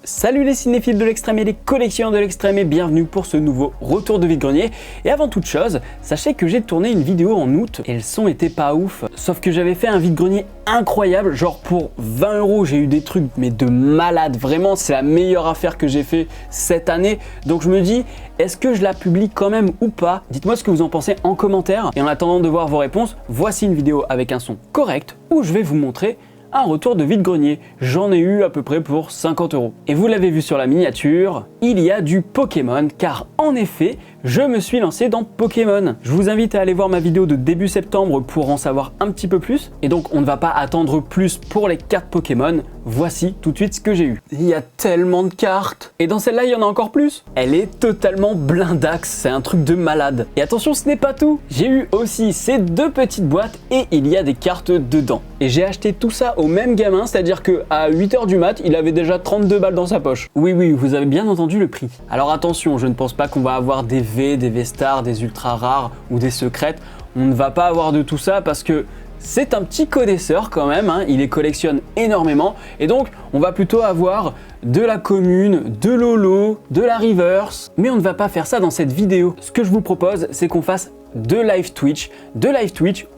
Salut les cinéphiles de l'extrême et les collectionneurs de l'extrême et bienvenue pour ce nouveau retour de vide-grenier. Et avant toute chose, sachez que j'ai tourné une vidéo en août et le son était pas ouf. Sauf que j'avais fait un vide-grenier incroyable, genre pour 20 € j'ai eu des trucs mais de malade. Vraiment c'est la meilleure affaire que j'ai fait cette année. Donc je me dis, est-ce que je la publie quand même ou pas? Dites-moi ce que vous en pensez en commentaire. Et en attendant de voir vos réponses, voici une vidéo avec un son correct où je vais vous montrer un retour de vide-grenier. J'en ai eu à peu près pour 50 €. Et vous l'avez vu sur la miniature, il y a du Pokémon, car en effet, je me suis lancé dans Pokémon. Je vous invite à aller voir ma vidéo de début septembre pour en savoir un petit peu plus. Et donc, on ne va pas attendre plus pour les cartes Pokémon. Voici tout de suite ce que j'ai eu. Il y a tellement de cartes. Et dans celle-là, il y en a encore plus. Elle est totalement blindax. C'est un truc de malade. Et attention, ce n'est pas tout. J'ai eu aussi ces deux petites boîtes et il y a des cartes dedans. Et j'ai acheté tout ça au même gamin, c'est-à-dire qu'à 8 h du mat, il avait déjà 32 balles dans sa poche. Oui, vous avez bien entendu le prix. Alors attention, je ne pense pas qu'on va avoir des V, des V-Stars, des ultra rares ou des secrètes. On ne va pas avoir de tout ça parce que c'est un petit connaisseur quand même, hein. Il les collectionne énormément et donc on va plutôt avoir de la commune, de l'holo, de la reverse, mais on ne va pas faire ça dans cette vidéo. Ce que je vous propose, c'est qu'on fasse de live Twitch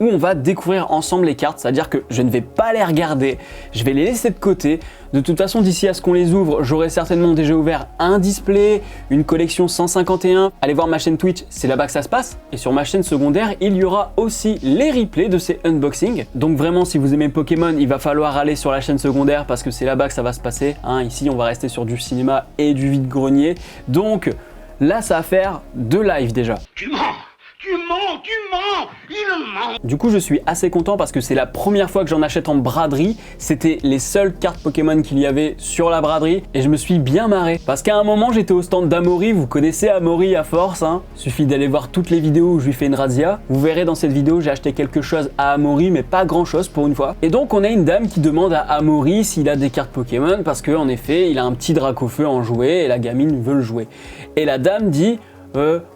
où on va découvrir ensemble les cartes, c'est-à-dire que je ne vais pas les regarder, je vais les laisser de côté. De toute façon, d'ici à ce qu'on les ouvre, j'aurai certainement déjà ouvert un display, une collection 151. Allez voir ma chaîne Twitch, c'est là-bas que ça se passe. Et sur ma chaîne secondaire, il y aura aussi les replays de ces unboxings. Donc vraiment, si vous aimez Pokémon, il va falloir aller sur la chaîne secondaire parce que c'est là-bas que ça va se passer, hein. Ici, on va rester sur du cinéma et du vide-grenier. Donc là, ça va faire deux lives déjà. Tu mens, il ment. Du coup, je suis assez content parce que c'est la première fois que j'en achète en braderie. C'était les seules cartes Pokémon qu'il y avait sur la braderie et je me suis bien marré. Parce qu'à un moment, j'étais au stand d'Amaury. Vous connaissez Amaury à force, hein. Suffit d'aller voir toutes les vidéos où je lui fais une razzia. Vous verrez dans cette vidéo, j'ai acheté quelque chose à Amaury, mais pas grand chose pour une fois. Et donc, on a une dame qui demande à Amaury s'il a des cartes Pokémon parce qu'en effet, il a un petit Dracofeu en jouet et la gamine veut le jouer. Et la dame dit: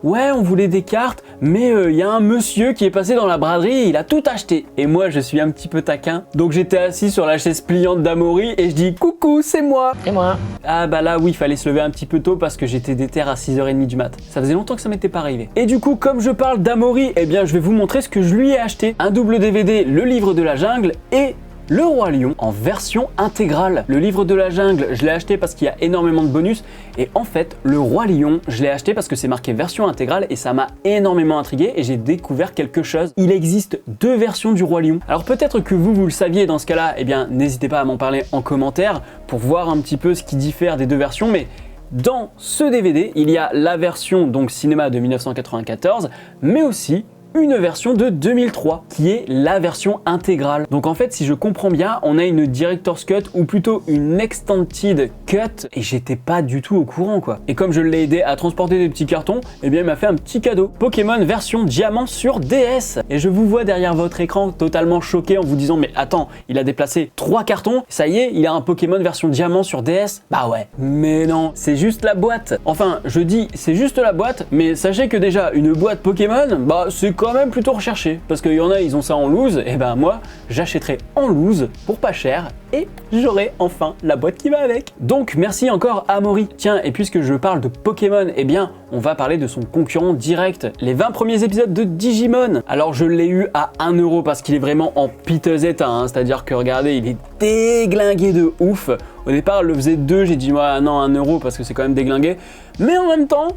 ouais, on voulait des cartes, mais il y a un monsieur qui est passé dans la braderie et il a tout acheté. Et moi, je suis un petit peu taquin, donc j'étais assis sur la chaise pliante d'Amaury et je dis: coucou, c'est moi. C'est moi. Ah bah là, oui, il fallait se lever un petit peu tôt parce que j'étais déter à 6 h 30 du mat. Ça faisait longtemps que ça m'était pas arrivé. Et du coup, comme je parle d'Amaury, eh bien, je vais vous montrer ce que je lui ai acheté. Un double DVD, le livre de la jungle et Le Roi Lion en version intégrale. Le livre de la jungle, je l'ai acheté parce qu'il y a énormément de bonus. Et en fait, Le Roi Lion, je l'ai acheté parce que c'est marqué version intégrale et ça m'a énormément intrigué et j'ai découvert quelque chose. Il existe deux versions du Roi Lion. Alors peut-être que vous le saviez dans ce cas-là, eh bien n'hésitez pas à m'en parler en commentaire pour voir un petit peu ce qui diffère des deux versions. Mais dans ce DVD, il y a la version donc cinéma de 1994, mais aussi une version de 2003 qui est la version intégrale. Donc en fait, si je comprends bien, on a une Director's Cut ou plutôt une Extended Cut et j'étais pas du tout au courant quoi. Et comme je l'ai aidé à transporter des petits cartons, eh bien il m'a fait un petit cadeau. Pokémon version diamant sur DS. Et je vous vois derrière votre écran totalement choqué en vous disant: mais attends, il a déplacé 3 cartons, ça y est, il a un Pokémon version diamant sur DS. Bah ouais, mais non, c'est juste la boîte. Enfin, je dis c'est juste la boîte, mais sachez que déjà une boîte Pokémon, bah c'est quand même plutôt recherché parce qu'il y en a, ils ont ça en loose, et ben moi j'achèterai en loose pour pas cher et j'aurai enfin la boîte qui va avec. Donc merci encore à Amaury. Tiens, et puisque je parle de Pokémon, eh bien on va parler de son concurrent direct, les 20 premiers épisodes de Digimon. Alors je l'ai eu à 1 € parce qu'il est vraiment en piteux état, hein. C'est-à-dire que regardez, il est déglingué de ouf. Au départ elle le faisait 2, j'ai dit ouais non 1 € parce que c'est quand même déglingué, mais en même temps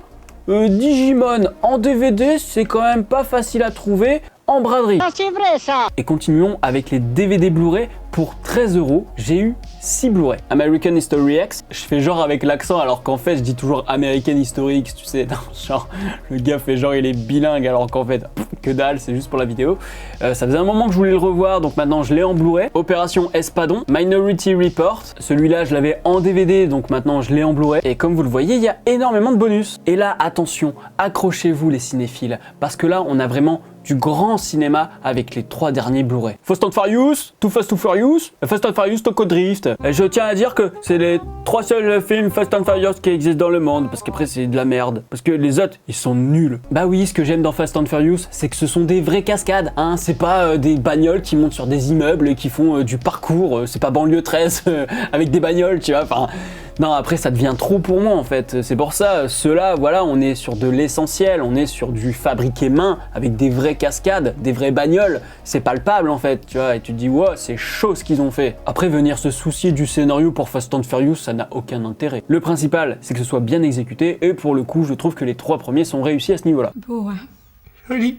Digimon en DVD, c'est quand même pas facile à trouver en braderie. Ah, c'est vrai ça. Et continuons avec les DVD Blu-ray. Pour 13 €, j'ai eu 6 Blu-ray. American History X, je fais genre avec l'accent alors qu'en fait je dis toujours American History X, tu sais, non, genre le gars fait genre il est bilingue alors qu'en fait que dalle, c'est juste pour la vidéo. Ça faisait un moment que je voulais le revoir, donc maintenant je l'ai en Blu-ray. Opération Espadon, Minority Report, celui-là je l'avais en DVD, donc maintenant je l'ai en Blu-ray. Et comme vous le voyez, il y a énormément de bonus. Et là, attention, accrochez-vous les cinéphiles, parce que là on a vraiment du grand cinéma avec les 3 derniers Blu-ray. Fast and Furious, Too Fast, Too Furious, Fast and Furious Tokyo Drift. Et je tiens à dire que c'est les 3 seuls films Fast and Furious qui existent dans le monde, parce qu'après c'est de la merde. Parce que les autres, ils sont nuls. Bah oui, ce que j'aime dans Fast and Furious, c'est que ce sont des vraies cascades, hein. C'est pas des bagnoles qui montent sur des immeubles et qui font du parcours. C'est pas banlieue 13 avec des bagnoles, tu vois. Enfin, Non, après ça devient trop pour moi en fait. C'est pour ça, ceux-là, voilà, on est sur de l'essentiel, on est sur du fabriqué main avec des vraies cascades, des vraies bagnoles. C'est palpable en fait, tu vois, et tu te dis, wow, c'est chaud ce qu'ils ont fait. Après, venir se soucier du scénario pour Fast and Furious, ça n'a aucun intérêt. Le principal, c'est que ce soit bien exécuté, et pour le coup, je trouve que les 3 premiers sont réussis à ce niveau-là. Beau, hein. Joli,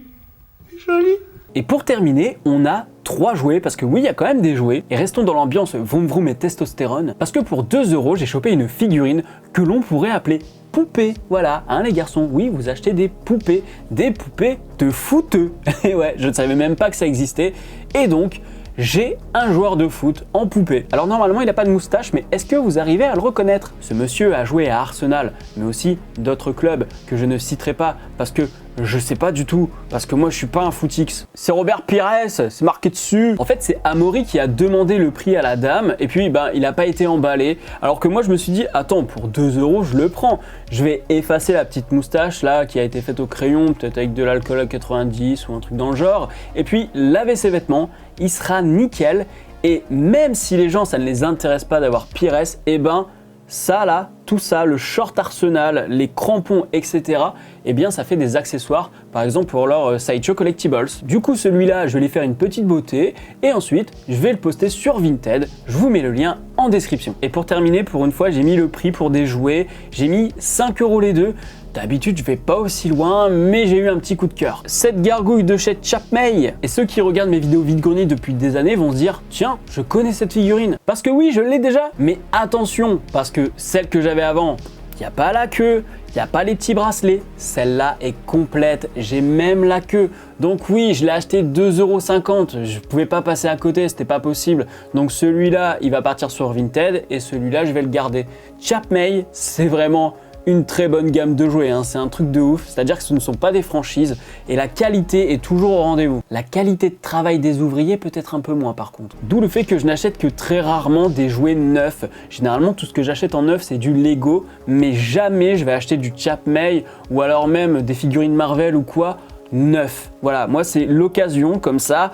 joli. Et pour terminer, on a 3 jouets, parce que oui, il y a quand même des jouets, et restons dans l'ambiance vroom vroom et testostérone, parce que pour 2 €, j'ai chopé une figurine que l'on pourrait appeler poupée. Voilà, hein les garçons, oui, vous achetez des poupées de footeux. Et ouais, je ne savais même pas que ça existait, et donc, j'ai un joueur de foot en poupée. Alors normalement il n'a pas de moustache, mais est-ce que vous arrivez à le reconnaître? Ce monsieur a joué à Arsenal, mais aussi d'autres clubs que je ne citerai pas parce que je sais pas du tout, parce que moi je suis pas un footix. C'est Robert Pires, c'est marqué dessus. En fait c'est Amaury qui a demandé le prix à la dame et puis il n'a pas été emballé. Alors que moi je me suis dit, attends, pour 2 € je le prends. Je vais effacer la petite moustache là qui a été faite au crayon, peut-être avec de l'alcool à 90 ou un truc dans le genre. Et puis laver ses vêtements, il sera nickel. Et même si les gens ça ne les intéresse pas d'avoir Pires, eh ben ça là, tout ça, le short Arsenal, les crampons, etc., eh bien ça fait des accessoires, par exemple pour leur Sideshow Collectibles. Du coup celui-là, je vais lui faire une petite beauté et ensuite je vais le poster sur Vinted. Je vous mets le lien en description. Et pour terminer, pour une fois, j'ai mis le prix pour des jouets. J'ai mis 5 € les deux. D'habitude, je vais pas aussi loin, mais j'ai eu un petit coup de cœur. Cette gargouille de chez Chapmay. Et ceux qui regardent mes vidéos vide-grenier depuis des années vont se dire, tiens, je connais cette figurine. Parce que oui, je l'ai déjà. Mais attention, parce que celle que j'avais avant, il n'y a pas la queue, il n'y a pas les petits bracelets. Celle-là est complète, j'ai même la queue. Donc oui, je l'ai acheté 2,50 €. Je pouvais pas passer à côté, c'était pas possible. Donc celui-là, il va partir sur Vinted et celui-là, je vais le garder. Chapmay, c'est vraiment une très bonne gamme de jouets, hein. C'est un truc de ouf, c'est-à-dire que ce ne sont pas des franchises et la qualité est toujours au rendez-vous. La qualité de travail des ouvriers peut être un peu moins par contre. D'où le fait que je n'achète que très rarement des jouets neufs. Généralement tout ce que j'achète en neuf c'est du Lego, mais jamais je vais acheter du Chapmay ou alors même des figurines Marvel ou quoi neuf. Voilà, moi c'est l'occasion comme ça,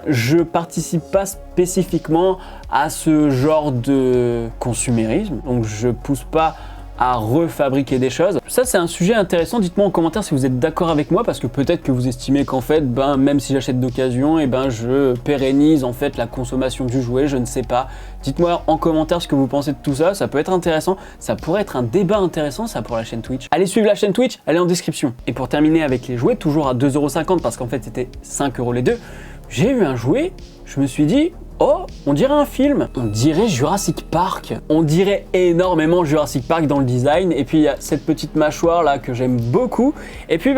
je participe pas spécifiquement à ce genre de consumérisme, donc je pousse pas à refabriquer des choses. Ça c'est un sujet intéressant, dites-moi en commentaire si vous êtes d'accord avec moi parce que peut-être que vous estimez qu'en fait même si j'achète d'occasion je pérennise en fait la consommation du jouet, je ne sais pas. Dites-moi en commentaire ce que vous pensez de tout ça, ça peut être intéressant, ça pourrait être un débat intéressant ça pour la chaîne Twitch. Allez suivre la chaîne Twitch, elle est en description. Et pour terminer avec les jouets, toujours à 2,50 € parce qu'en fait c'était 5 € les deux, j'ai eu un jouet, je me suis dit, oh, on dirait un film, on dirait Jurassic Park, on dirait énormément Jurassic Park dans le design, et puis il y a cette petite mâchoire là que j'aime beaucoup, et puis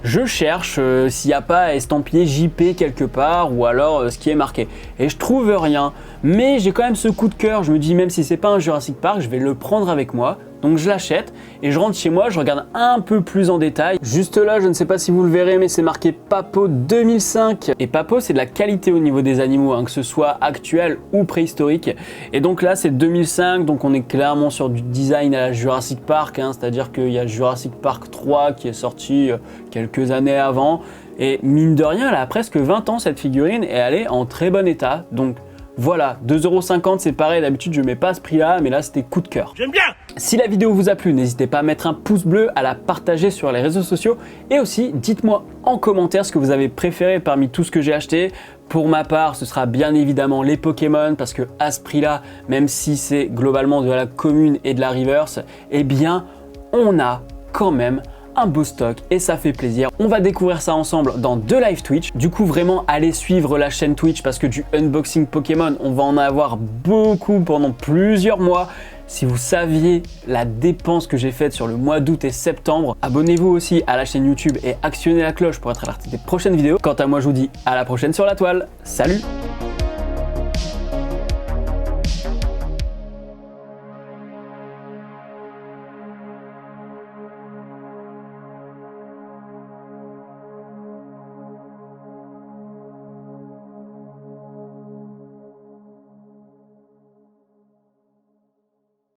je cherche s'il n'y a pas estampillé JP quelque part ou alors ce qui est marqué. Et je trouve rien, mais j'ai quand même ce coup de cœur, je me dis même si c'est pas un Jurassic Park, je vais le prendre avec moi. Donc je l'achète et je rentre chez moi, je regarde un peu plus en détail. Juste là, je ne sais pas si vous le verrez, mais c'est marqué Papo 2005. Et Papo, c'est de la qualité au niveau des animaux, hein, que ce soit actuel ou préhistorique. Et donc là, c'est 2005, donc on est clairement sur du design à la Jurassic Park, hein, c'est-à-dire qu'il y a Jurassic Park 3 qui est sorti quelques années avant. Et mine de rien, elle a presque 20 ans cette figurine et elle est en très bon état. Donc voilà, 2,50 € c'est pareil, d'habitude je mets pas à ce prix là, mais là c'était coup de cœur. J'aime bien. Si la vidéo vous a plu, n'hésitez pas à mettre un pouce bleu, à la partager sur les réseaux sociaux et aussi dites-moi en commentaire ce que vous avez préféré parmi tout ce que j'ai acheté. Pour ma part, ce sera bien évidemment les Pokémon parce que à ce prix là, même si c'est globalement de la commune et de la reverse, eh bien on a quand même un beau stock et ça fait plaisir. On va découvrir ça ensemble dans 2 live Twitch. Du coup, vraiment, allez suivre la chaîne Twitch parce que du unboxing Pokémon, on va en avoir beaucoup pendant plusieurs mois. Si vous saviez la dépense que j'ai faite sur le mois d'août et septembre, abonnez-vous aussi à la chaîne YouTube et actionnez la cloche pour être alerté des prochaines vidéos. Quant à moi, je vous dis à la prochaine sur la toile. Salut!